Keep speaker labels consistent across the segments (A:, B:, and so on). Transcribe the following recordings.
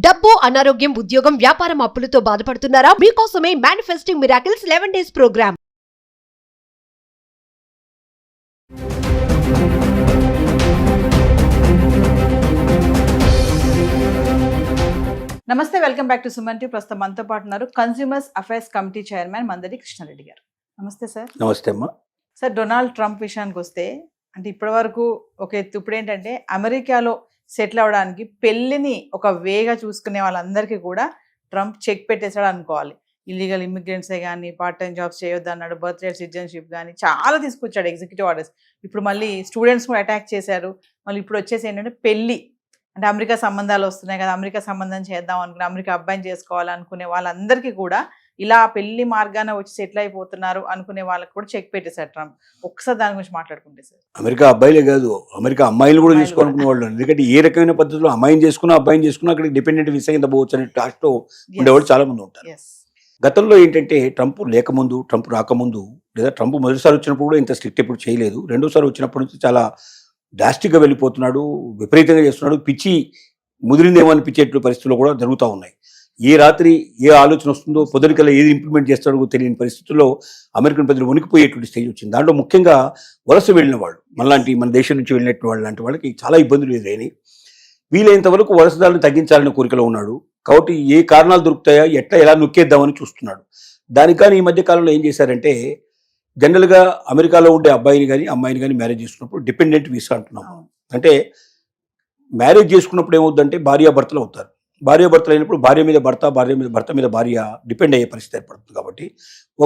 A: డబ్బు, అనారోగ్యం, ఉద్యోగం, వ్యాపారం, అప్పులతో బాధపడుతున్నారా? మీకోసమే మేనిఫెస్టింగ్ మిరాకిల్స్ 11 డేస్ ప్రోగ్రామ్.
B: నమస్తే, welcome back to Suman TV. ప్రస్తుతం మనతో పాటు ఉన్నారు consumers affairs committee chairman Mandadi Krishna Reddy గారు. నమస్తే సార్.
C: నమస్తే అమ్మా.
B: సార్, డొనాల్డ్ ట్రంప్ విషయానికి వస్తే అంటే ఇప్పటి వరకు ఒక ఎత్తు, ఇప్పుడు ఏంటంటే అమెరికాలో సెటిల్ అవ్వడానికి పెళ్లిని ఒక వేగా చూసుకునే వాళ్ళందరికీ కూడా ట్రంప్ చెక్ పెట్టేశాడు అనుకోవాలి. ఇల్లీగల్ ఇమిగ్రెంట్సే కానీ, పార్ట్ టైం జాబ్స్ చేయొద్దు అన్నాడు, బర్త్ రేట్ సిటిజన్షిప్ కానీ చాలా తీసుకొచ్చాడు ఎగ్జిక్యూటివ్ ఆర్డర్స్. ఇప్పుడు మళ్ళీ స్టూడెంట్స్ కూడా అటాక్ చేశారు. మళ్ళీ ఇప్పుడు వచ్చేసి ఏంటంటే పెళ్లి అంటే అమెరికా సంబంధాలు వస్తున్నాయి కదా, అమెరికా సంబంధం చేద్దాం అనుకునే, అమెరికా అబ్బాయిని చేసుకోవాలనుకునే వాళ్ళందరికీ కూడా ఇలా పెళ్లి మార్గాన వచ్చి సెటిల్ అయిపోతున్నారు అనుకునే వాళ్ళకి కూడా చెక్ పెట్టేశారు ట్రంప్. ఒకసారి దాని గురించి మాట్లాడుకుంటే సార్.
C: అమెరికా అబ్బాయిలే కాదు, అమెరికా అమ్మాయిలు కూడా చేసుకోవాలనుకునే వాళ్ళు. ఎందుకంటే ఏ రకమైన పద్ధతిలో అమ్మాయిని చేసుకున్నా, అబ్బాయిని చేసుకున్నా అక్కడ డిపెండెంట్ వీసా కింద పోవచ్చు అనే టాస్క్లో ఉండేవాళ్ళు చాలా మంది ఉంటారు. గతంలో ఏంటంటే ట్రంప్ లేకముందు, ట్రంప్ రాకముందు, లేదా ట్రంప్ మొదటిసారి వచ్చినప్పుడు కూడా ఇంత స్ట్రిక్ట్ ఎప్పుడు చేయలేదు. రెండోసారి వచ్చినప్పటి నుంచి చాలా డ్రాస్టిక్గా వెళ్ళిపోతున్నాడు, విపరీతంగా చేస్తున్నాడు. పిచ్చి ముదిరిందేమో అనిపించేట్లు పరిస్థితుల్లో కూడా జరుగుతూ ఉన్నాయి. ఏ రాత్రి ఏ ఆలోచన వస్తుందో, పొద్దునికల్లా ఏది ఇంప్లిమెంట్ చేస్తాడో తెలియని పరిస్థితుల్లో అమెరికన్ ప్రజలు వణికిపోయేటువంటి స్టేజ్ వచ్చింది. దాంట్లో ముఖ్యంగా వలస వెళ్ళిన వాళ్ళు, మన దేశం నుంచి వెళ్ళినట్టు వాళ్ళు లాంటి వాళ్ళకి చాలా ఇబ్బందులు ఎదురైనాయి. వీలైనంత వరకు వలసదారులను తగ్గించాలనే కోరికలో ఉన్నాడు. కాబట్టి ఏ కారణాలు దొరుకుతాయో ఎలా నొక్కేద్దామని చూస్తున్నాడు. దానికి కానీ ఈ మధ్య కాలంలో ఏం చేశారంటే, జనరల్గా అమెరికాలో ఉండే అబ్బాయిని కానీ అమ్మాయిని కానీ మ్యారేజ్ చేసుకున్నప్పుడు డిపెండెంట్ వీసా అంటున్నాము. అంటే మ్యారేజ్ చేసుకున్నప్పుడు ఏమవుతుందంటే భార్యాభర్తలు అవుతారు. భార్యాభర్తలు అయినప్పుడు భార్య మీద భర్త, భర్త మీద భార్య డిపెండ్ అయ్యే పరిస్థితి ఏర్పడుతుంది. కాబట్టి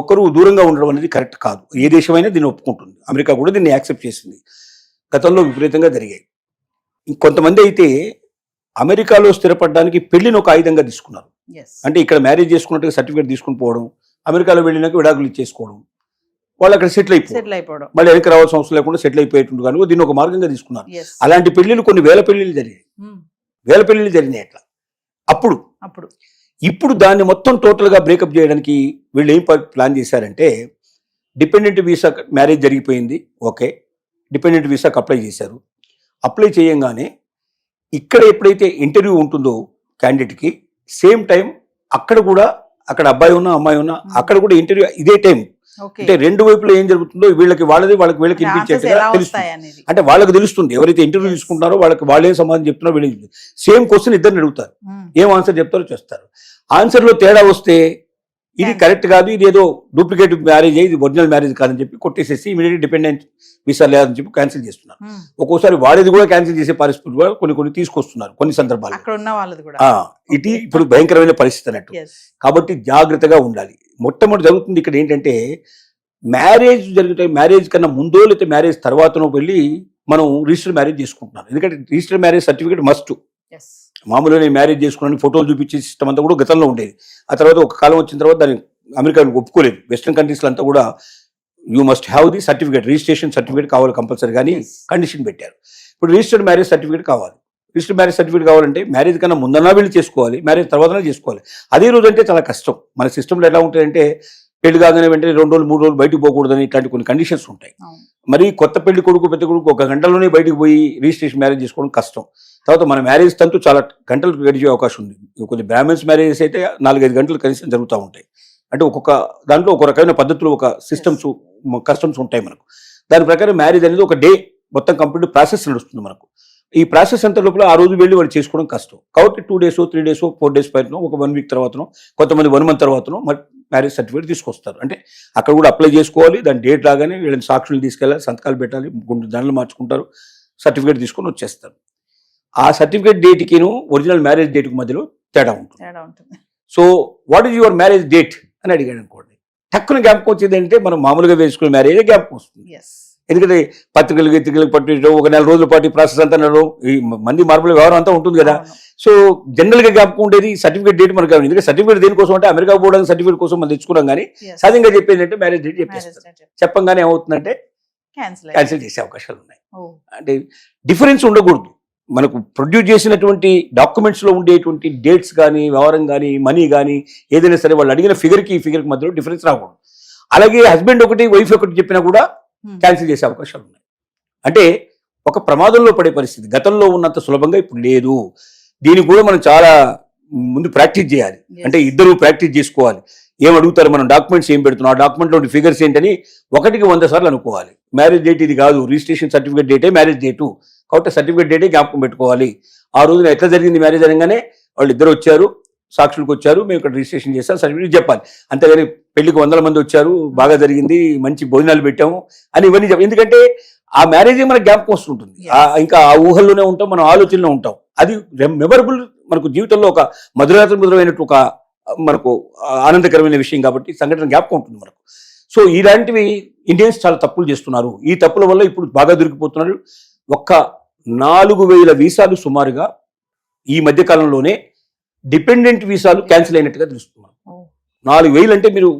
C: ఒక్కరు దూరంగా ఉండడం అనేది కరెక్ట్ కాదు. ఏ దేశమైనా దీన్ని ఒప్పుకుంటుంది. అమెరికా కూడా దీన్ని యాక్సెప్ట్ చేసింది. గతంలో విపరీతంగా జరిగాయి. కొంతమంది అయితే అమెరికాలో స్థిరపడడానికి పెళ్లిని ఒక ఆయుధంగా తీసుకున్నారు. అంటే ఇక్కడ మ్యారేజ్ చేసుకున్నట్టుగా సర్టిఫికేట్ తీసుకుని పోవడం, అమెరికాలో వెళ్ళినాక విడాకులు ఇచ్చేసుకోవడం, వాళ్ళు అక్కడ సెటిల్ అయిపోవడం, మళ్ళీ వెనక్కి రావాల్సిన అవసరం లేకుండా సెటిల్ అయిపోయేటువంటి కానీ దీన్ని ఒక మార్గంగా తీసుకున్నారు. అలాంటి పెళ్లిళ్ళు కొన్ని వేల పెళ్లిళ్ళు జరిగినాయి అట్లా. ఇప్పుడు దాన్ని మొత్తం టోటల్గా బ్రేకప్ చేయడానికి వీళ్ళు ఏం ప్లాన్ చేశారంటే, డిపెండెంట్ వీసా మ్యారేజ్ జరిగిపోయింది, ఓకే, డిపెండెంట్ వీసాకి అప్లై చేశారు. అప్లై చేయంగానే ఇక్కడ ఎప్పుడైతే ఇంటర్వ్యూ ఉంటుందో క్యాండిడేట్కి, సేమ్ టైం అక్కడ అబ్బాయి ఉన్నా అమ్మాయి ఉన్నా అక్కడ కూడా ఇంటర్వ్యూ ఇదే టైం. అంటే రెండు వైపులో ఏం జరుగుతుందో వీళ్ళకి వినిపించేట్టుగా తెలుస్తుంది. అంటే వాళ్ళకి తెలుస్తుంది, ఎవరైతే ఇంటర్వ్యూ తీసుకుంటారో వాళ్ళు ఏం సమాధానం చెప్తున్నారో వీళ్ళకి సేమ్ క్వశ్చన్ ఇద్దరిని అడుగుతారు, ఏం ఆన్సర్ చెప్తారో చేస్తారు. ఆన్సర్లో తేడా వస్తే ఇది కరెక్ట్ కాదు, ఇది ఏదో డూప్లికేట్ మ్యారేజ్, ఇది ఒరిజినల్ మ్యారేజ్ కాదని చెప్పి కొట్టేసేసి ఇమీడియట్ డిపెండెంట్ వీసా లేదని చెప్పి క్యాన్సిల్ చేస్తున్నారు. ఒక్కోసారి వాడిది కూడా క్యాన్సిల్ చేసే పరిస్థితులు కూడా కొన్ని తీసుకొస్తున్నారు కొన్ని సందర్భాలు. ఇది ఇప్పుడు భయంకరమైన పరిస్థితి అన్నట్టు. కాబట్టి జాగ్రత్తగా ఉండాలి. మొట్టమొదటి జరుగుతుంది ఇక్కడ ఏంటంటే, మ్యారేజ్ కన్నా ముందో లేకపోతే మ్యారేజ్ తర్వాతనో వెళ్ళి మనం రిజిస్టర్ మ్యారేజ్ చేసుకుంటున్నాం. ఎందుకంటే రిజిస్టర్ మ్యారేజ్ సర్టిఫికేట్ మస్ట్. మామూలుగా నేను మ్యారేజ్ చేసుకున్నాను ఫోటోలు చూపించే సిస్టమ్ అంతా కూడా గతంలో ఉండేది. ఆ తర్వాత ఒక కాలం వచ్చిన తర్వాత దాన్ని అమెరికా ఒప్పుకోలేదు. వెస్ట్రన్ కంట్రీస్లో అంతా కూడా you must have the certificate, registration certificate కావాలి కంపల్సరీ కానీ కండిషన్ పెట్టారు. ఇప్పుడు రిజిస్టర్డ్ మ్యారేజ్ సర్టిఫికేట్ కావాలి. రిజిస్టర్డ్ మ్యారేజ్ సర్టిఫికేట్ కావాలంటే మ్యారేజ్ కన్నా ముందన్నా వీళ్ళు చేసుకోవాలి, మ్యారేజ్ తర్వాతనే చేసుకోవాలి. అదే రోజు అంటే చాలా కష్టం. మన సిస్టంలో ఎలా ఉంటాయంటే, పెళ్లి కాగానే వెంటనే 2 రోజులు 3 రోజులు బయటకు పోకూడదని ఇట్లాంటి కొన్ని కండిషన్స్ ఉంటాయి. మరి కొత్త పెళ్లి కొడుకు పెద్ద కొడుకు 1 గంటలోనే బయటకు పోయి రిజిస్ట్రేషన్ మ్యారేజ్ చేసుకోవడం కష్టం. తర్వాత మన మ్యారేజ్ తంతు చాలా గంటలు గడిచే అవకాశం ఉంది. కొన్ని బ్రాహ్మణ్స్ మ్యారేజెస్ అయితే 4-5 గంటలు కనీసం జరుగుతూ ఉంటాయి. అంటే ఒక్కొక్క దాంట్లో ఒక రకమైన పద్ధతులు, ఒక సిస్టమ్స్, కస్టమ్స్ ఉంటాయి మనకు. దాని ప్రకారం మ్యారేజ్ అనేది ఒక డే మొత్తం కంప్లీట్ ప్రాసెస్ నడుస్తుంది మనకు. ఈ ప్రాసెస్ అంత లోపల ఆ రోజు వెళ్ళి వాళ్ళు చేసుకోవడం కష్టం. కాబట్టి 2 days 3 days 4 days పైన ఒక 1 week తర్వాతనో, కొంతమంది 1 month తర్వాతనో మ్యారేజ్ సర్టిఫికేట్ తీసుకొస్తారు. అంటే అక్కడ కూడా అప్లై చేసుకోవాలి. దాని డేట్ రాగానే వీళ్ళని సాక్షులు తీసుకెళ్ళాలి, సంతకాలు పెట్టాలి, గుండు దండలు మార్చుకుంటారు, సర్టిఫికేట్ తీసుకొని వచ్చేస్తారు. ఆ సర్టిఫికేట్ డేట్కిను ఒరిజినల్ మ్యారేజ్ డేట్కి మధ్యలో తేడా ఉంటుంది. So what is your marriage date అని అడిగాడు అనుకోండి, టక్కున జ్ఞాపకం వచ్చేది అంటే మనం మామూలుగా వేసుకునే మ్యారేజ్ జ్ఞాపకం వస్తుంది. ఎందుకంటే పత్రికలకు పట్టించడం, 1 నెల రోజుల పాటు ప్రాసెస్ అంతా ఈ మంది మార్పుల వ్యవహారం అంతా ఉంటుంది కదా. సో జనరల్గా జ్ఞాపకం ఉండేది సర్టిఫికేట్ డేట్ మనకు. ఎందుకంటే సర్టిఫికేట్ దేనికోసం అంటే అమెరికా పోవడానికి సర్టిఫికేట్ కోసం మనం తెచ్చుకున్నాం. కానీ సహజంగా చెప్పేది అంటే మ్యారేజ్ డేట్ చెప్పేస్తారు. చెప్పంగానే ఏమవుతుందంటే క్యాన్సిల్ చేసే అవకాశాలు ఉన్నాయి. అంటే డిఫరెన్స్ ఉండకూడదు. మనకు ప్రొడ్యూస్ చేసినటువంటి డాక్యుమెంట్స్లో ఉండేటువంటి డేట్స్ కానీ, వ్యవహారం కానీ, మనీ కానీ ఏదైనా సరే వాళ్ళు అడిగిన ఫిగర్కి మధ్యలో డిఫరెన్స్ రాకూడదు. అలాగే హస్బెండ్ ఒకటి వైఫ్ ఒకటి చెప్పినా కూడా క్యాన్సిల్ చేసే అవకాశాలు ఉన్నాయి. అంటే ఒక ప్రమాదంలో పడే పరిస్థితి గతంలో ఉన్నంత సులభంగా ఇప్పుడు లేదు. దీనికి కూడా మనం చాలా ముందు ప్రాక్టీస్ చేయాలి.
B: Yes.
C: అంటే ఇద్దరు ప్రాక్టీస్ చేసుకోవాలి. ఏం అడుగుతారు, మనం డాక్యుమెంట్స్ ఏం పెడుతున్నాం, ఆ డాక్యుమెంట్లో ఫిగర్స్ ఏంటని 1కి 100 సార్లు అనుకోవాలి. మ్యారేజ్ డేట్ ఇది కాదు, రిజిస్ట్రేషన్ సర్టిఫికేట్ డేటే మ్యారేజ్ డేటు, కాబట్టి సర్టిఫికేట్ డేటే జ్ఞాపకం పెట్టుకోవాలి. ఆ రోజున ఎట్లా జరిగింది మ్యారేజ్ అనగానే వాళ్ళు ఇద్దరు వచ్చారు, సాక్షులకు వచ్చారు, మేము ఇక్కడ రిజిస్ట్రేషన్ చేస్తాం, సర్టిఫికేట్ చెప్పాలి. అంతేగాని పెళ్లికి 100 మంది వచ్చారు, బాగా జరిగింది, మంచి భోజనాలు పెట్టాము అని ఇవన్నీ చెప్పాలి. ఎందుకంటే ఆ మ్యారేజ్ మనకు జ్ఞాపకం వస్తుంటుంది. ఇంకా ఆ ఊహల్లోనే ఉంటాం, మనం ఆలోచనలో ఉంటాం. అది మెమరబుల్, మనకు జీవితంలో ఒక మధురైనట్టు ఒక మనకు ఆనందకరమైన విషయం కాబట్టి సంఘటన జ్ఞాపకం ఉంటుంది మనకు. సో ఇలాంటివి ఇండియన్స్ చాలా తప్పులు చేస్తున్నారు. ఈ తప్పుల వల్ల ఇప్పుడు బాగా దొరికిపోతున్నారు. ఒక్క 4,000 వీసాలు సుమారుగా ఈ మధ్య కాలంలోనే డిపెండెంట్ వీసాలు క్యాన్సిల్ అయినట్టుగా తెలుస్తున్నారు. 4,000 అంటే మీరు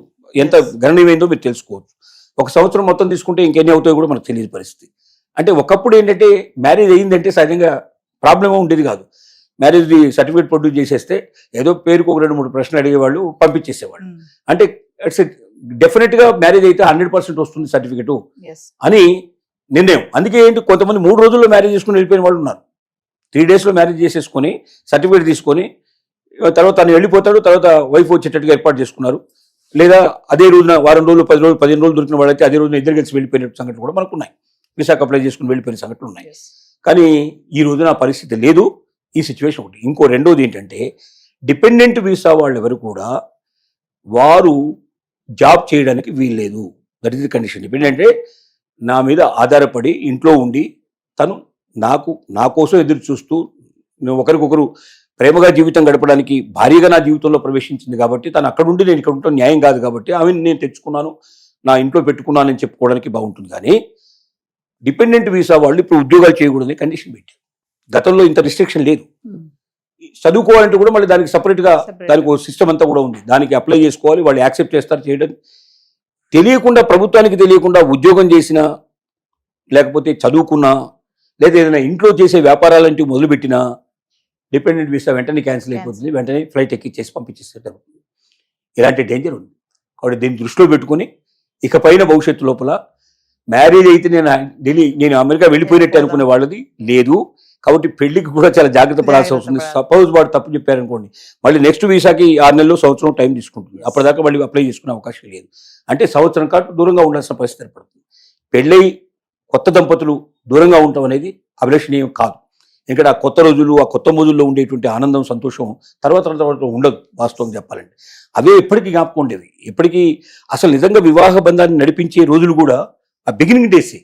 C: ఎంత గణనీయమైందో మీరు తెలుసుకోవచ్చు. ఒక సంవత్సరం మొత్తం తీసుకుంటే ఇంకెన్ని అవుతాయో కూడా మనకు తెలియని పరిస్థితి. అంటే ఒకప్పుడు ఏంటంటే మ్యారేజ్ అయ్యిందంటే సహజంగా ప్రాబ్లమ్ ఉండేది కాదు. మ్యారేజ్ సర్టిఫికేట్ ప్రొడ్యూస్ చేసేస్తే ఏదో పేరుకు ఒక 2-3 ప్రశ్నలు అడిగేవాళ్ళు, పంపించేసేవాళ్ళు. అంటే ఇట్స్ డెఫినెట్ గా మ్యారేజ్ అయితే 100% వస్తుంది సర్టిఫికేట్ అని నిర్ణయం. అందుకే ఏంటి, కొంతమంది 3 రోజుల్లో మ్యారేజ్ చేసుకుని వెళ్ళిపోయిన వాళ్ళు ఉన్నారు. 3 days లో మ్యారేజ్ చేసేసుకొని సర్టిఫికేట్ తీసుకొని తర్వాత తను వెళ్ళిపోతాడు, తర్వాత వైఫ్ వచ్చేటట్టుగా ఏర్పాటు చేసుకున్నారు. లేదా అదే రోజున వారం రోజులు, 10 రోజులు, 15 రోజులు దొరికిన వాళ్ళైతే అదే రోజున ఇద్దరు కలిసి వెళ్ళిపోయిన సంఘటనలు కూడా మనకు ఉన్నాయి. విశాఖ అప్లై చేసుకుని వెళ్ళిపోయిన సంఘటనలు ఉన్నాయి. కానీ ఈ రోజున ఆ పరిస్థితి లేదు. ఈ సిచ్యువేషన్ ఒకటి. ఇంకో రెండోది ఏంటంటే, డిపెండెంట్ వీసా వాళ్ళు ఎవరు కూడా వారు జాబ్ చేయడానికి వీల్లేదు. That is the condition. Dependent అంటే నా మీద ఆధారపడి ఇంట్లో ఉండి తను నా కోసం ఎదురు చూస్తూ ఒకరికొకరు ప్రేమగా జీవితం గడపడానికి భారీగా నా జీవితంలో ప్రవేశించింది కాబట్టి తను అక్కడ ఉండి నేను ఇక్కడ ఉంటాను న్యాయం కాదు కాబట్టి ఆమెను నేను తెచ్చుకున్నాను, నా ఇంట్లో పెట్టుకున్నానని చెప్పుకోవడానికి బాగుంటుంది. కానీ డిపెండెంట్ వీసా వాళ్ళు ఇప్పుడు ఉద్యోగాలు చేయకూడదని కండిషన్ పెట్టారు. గతంలో ఇంత రిస్ట్రిక్షన్ లేదు. చదువుకోవాలంటే కూడా మళ్ళీ దానికి సపరేట్గా దానికి ఒక సిస్టమ్ అంతా కూడా ఉంది. దానికి అప్లై చేసుకోవాలి, వాళ్ళు యాక్సెప్ట్ చేస్తారు చేయడం. తెలియకుండా, ప్రభుత్వానికి తెలియకుండా ఉద్యోగం చేసినా, లేకపోతే చదువుకున్నా, లేదా ఏదైనా ఇంట్లో చేసే వ్యాపారాలంటూ మొదలుపెట్టినా డిపెండెంట్ వీసా వెంటనే క్యాన్సిల్ అయిపోతుంది. వెంటనే ఫ్లైట్ ఎక్కిచ్చేసి పంపించేస్తారు. ఇలాంటి డేంజర్ ఉంది. కాబట్టి దీన్ని దృష్టిలో పెట్టుకుని ఇకపైన భవిష్యత్తు లోపల మ్యారేజ్ అయితే నేను అమెరికా వెళ్ళిపోయినట్టు అనుకునే వాళ్ళది లేదు. కాబట్టి పెళ్లికి కూడా చాలా జాగ్రత్త పడాల్సి వస్తుంది. సపోజ్ వాడు తప్పు చెప్పారనుకోండి, మళ్ళీ నెక్స్ట్ వీసాకి 6 నెలలు, సంవత్సరం టైం తీసుకుంటుంది. అప్పటిదాకా మళ్ళీ అప్లై చేసుకునే అవకాశం లేదు. అంటే సంవత్సరం కాదు దూరంగా ఉండాల్సిన పరిస్థితి ఏర్పడుతుంది. పెళ్ళై కొత్త దంపతులు దూరంగా ఉండటం అనేది అభిలషణీయం కాదు. ఎందుకంటే ఆ కొత్త రోజులు, ఆ కొత్త మోజుల్లో ఉండేటువంటి ఆనందం, సంతోషం తర్వాత ఉండదు. వాస్తవం చెప్పాలంటే అవే ఎప్పటికీ జ్ఞాపకం ఉండేవి. ఎప్పటికీ అసలు నిజంగా వివాహ బంధాన్ని నడిపించే రోజులు కూడా ఆ బిగినింగ్ డేసే.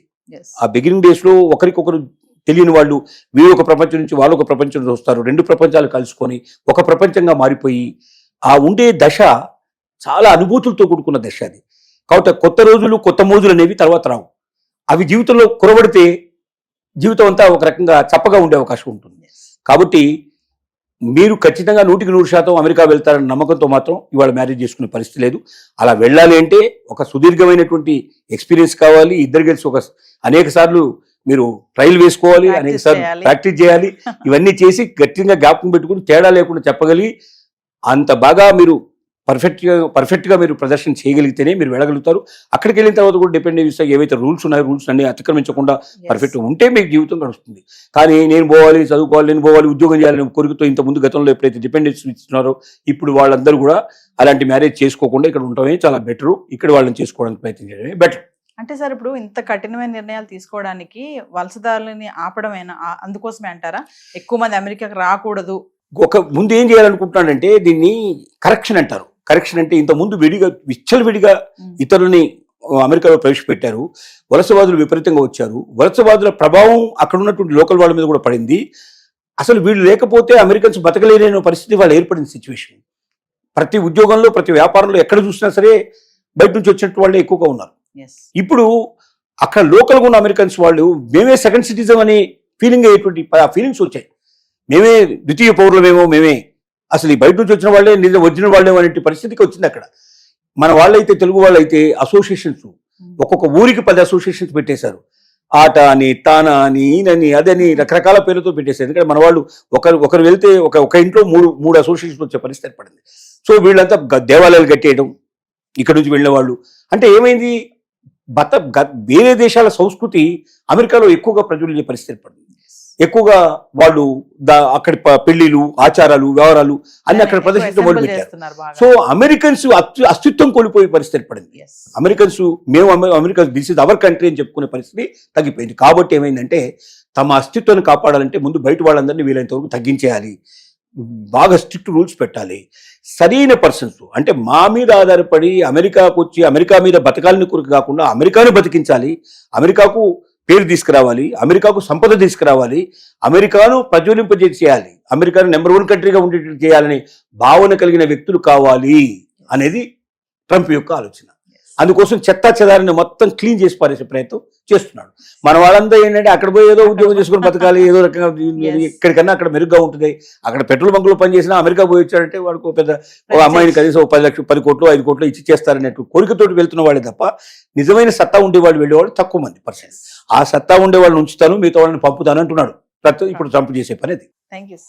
C: ఆ బిగినింగ్ డేస్ లో ఒకరికొకరు తెలియని వాళ్ళు, వీరు ఒక ప్రపంచం నుంచి వాళ్ళు ఒక ప్రపంచం నుంచి వస్తారు. 2 ప్రపంచాలు కలుసుకొని ఒక ప్రపంచంగా మారిపోయి ఆ ఉండే దశ చాలా అనుభూతులతో కూడుకున్న దశ అది. కాబట్టి కొత్త రోజులు, కొత్త మోజులు అనేవి తర్వాత రావు. అవి జీవితంలో కురబడితే జీవితం అంతా ఒక రకంగా చప్పగా ఉండే అవకాశం ఉంటుంది. కాబట్టి మీరు ఖచ్చితంగా 100% అమెరికా వెళ్తారన్న నమ్మకంతో మాత్రం ఇవాళ మ్యారేజ్ చేసుకునే పరిస్థితి లేదు. అలా వెళ్ళాలి అంటే ఒక సుదీర్ఘమైనటువంటి ఎక్స్పీరియన్స్ కావాలి. ఇద్దరు కలిసి అనేక సార్లు మీరు ట్రయల్ వేసుకోవాలి, అనేక సార్లు ప్రాక్టీస్ చేయాలి. ఇవన్నీ చేసి గట్టిగా జ్ఞాపకం పెట్టుకుని తేడా లేకుండా చెప్పగలిగి అంత బాగా మీరు పర్ఫెక్ట్ గా మీరు ప్రదర్శన చేయగలిగితేనే మీరు వెళ్ళగలుగుతారు. అక్కడికి వెళ్ళిన తర్వాత కూడా డిపెండెంట్ వీసా ఏవైతే రూల్స్ ఉన్నాయో రూల్స్ అన్ని అతిక్రమించకుండా పర్ఫెక్ట్ ఉంటే మీకు జీవితం గడుస్తుంది. కానీ నేను పోవాలి, చదువుకోవాలి, నేను పోవాలి, ఉద్యోగం చేయాలని కోరికతో ఇంత ముందు గతంలో ఎప్పుడైతే డిపెండెన్స్ ఇస్తున్నారో ఇప్పుడు వాళ్ళందరూ కూడా అలాంటి మ్యారేజ్ చేసుకోకుండా ఇక్కడ ఉండటమే చాలా బెటర్. ఇక్కడ వాళ్ళని చేసుకోవడానికి ప్రయత్నం చేయడమే బెటర్.
B: అంటే సార్ ఇప్పుడు ఇంత కఠినమైన నిర్ణయాలు తీసుకోవడానికి వలసదారులని ఆపడమేనా, అందుకోసమే అంటారా ఎక్కువ మంది అమెరికాకి రాకూడదు?
C: ముందు ఏం చేయాలనుకుంటున్నాడంటే దీన్ని కరెక్షన్ అంటారు. కరెక్షన్ అంటే ఇంత ముందు విచ్చలవిడిగా ఇతరులని అమెరికాలో ప్రవేశపెట్టారు. వలసవాదులు విపరీతంగా వచ్చారు. వలసవాదుల ప్రభావం అక్కడ ఉన్నటువంటి లోకల్ వాళ్ళ మీద కూడా పడింది. అసలు వీళ్ళు లేకపోతే అమెరికన్స్ బతకలేని పరిస్థితి వాళ్ళు ఏర్పడిన సిచ్యువేషన్. ప్రతి ఉద్యోగంలో, ప్రతి వ్యాపారంలో ఎక్కడ చూసినా సరే బయట నుంచి వచ్చినట్టు వాళ్ళే ఎక్కువగా ఉన్నారు. ఇప్పుడు అక్కడ లోకల్గా ఉన్న అమెరికన్స్ వాళ్ళు మేమే సెకండ్ సిటిజన్ అనే ఫీలింగ్ అయ్యేటువంటి ఫీలింగ్స్ వచ్చాయి. మేమే ద్వితీయ పౌరులమేమో, మేమే అసలు ఈ బయట నుంచి వచ్చిన వాళ్ళే నిజం ఒరిజినల్ వాళ్ళేమో అనే పరిస్థితికి వచ్చింది అక్కడ. మన వాళ్ళైతే, తెలుగు వాళ్ళైతే అసోసియేషన్స్ ఒక్కొక్క ఊరికి 10 అసోసియేషన్స్ పెట్టేశారు. ఆట అని, తానా అని, ఈయనని, అదని రకరకాల పేర్లతో పెట్టేశారు. ఎందుకంటే మన వాళ్ళు ఒకరు వెళ్తే ఒక ఇంట్లో మూడు అసోసియేషన్స్ వచ్చే పరిస్థితి ఏర్పడింది. సో వీళ్ళంతా దేవాలయాలు కట్టేయడం, ఇక్కడ నుంచి వెళ్ళిన వాళ్ళు. అంటే ఏమైంది, వేరే దేశాల సంస్కృతి అమెరికాలో ఎక్కువగా ప్రజ్వలించే పరిస్థితి ఏర్పడింది. ఎక్కువగా వాళ్ళు అక్కడి పెళ్లిలు, ఆచారాలు, వ్యవహారాలు అన్ని అక్కడ ప్రదర్శించడం మొదలుపెట్టారు.
B: చేస్తున్నారు బాగా.
C: సో అమెరికన్స్ అస్తిత్వం కోల్పోయే పరిస్థితి ఏర్పడింది.
B: Yes.
C: Americans America this is our country అని చెప్పుకునే పరిస్థితి తగ్గిపోయింది. కాబట్టి ఏమైందంటే తమ అస్తిత్వాన్ని కాపాడాలంటే ముందు బయట వాళ్ళందరినీ వీలైనంత వరకు తగ్గించేయాలి, బాగా స్ట్రిక్ట్ రూల్స్ పెట్టాలి. సరైన పర్సన్స్ అంటే మా మీద ఆధారపడి అమెరికాకు వచ్చి అమెరికా మీద బతకాలని కొరకు కాకుండా అమెరికాను బతికించాలి, అమెరికాకు పేరు తీసుకురావాలి, అమెరికాకు సంపద తీసుకురావాలి, అమెరికాను ప్రజ్వలింపజేయాలి, అమెరికాను నెంబర్ 1 కంట్రీగా ఉండేటట్టు చేయాలనే భావన కలిగిన వ్యక్తులు కావాలి అనేది ట్రంప్ యొక్క ఆలోచన. అందుకోసం చెత్తా చెదారిని మొత్తం క్లీన్ చేసి పారేసే ప్రయత్నం చేస్తున్నాడు. మన వాళ్ళంతా ఏంటంటే అక్కడ పోయి ఏదో ఉద్యోగం చేసుకుని బతకాలి, ఏదో రకంగా ఎక్కడికన్నా అక్కడ మెరుగ్గా ఉంటుంది. అక్కడ పెట్రోల్ బంకులో పనిచేసినా అమెరికా పోయి వచ్చాడంటే వాడికి పెద్ద ఒక అమ్మాయిని కనీసం 10 లక్షలు 10 కోట్లు 5 కోట్లు ఇచ్చి చేస్తారన్నట్టు కోరికతోటి వెళ్తున్న వాడే తప్ప నిజమైన సత్తా ఉండేవాళ్ళు వెళ్ళేవాళ్ళు తక్కువ మంది పర్సెంట్. ఆ సత్తా ఉండే వాళ్ళని ఉంచుతాను, మిగతా వాళ్ళని పంపుతాను అంటున్నాడు ఇప్పుడు ట్రంప్ చేసే పని అది.
B: Thank you.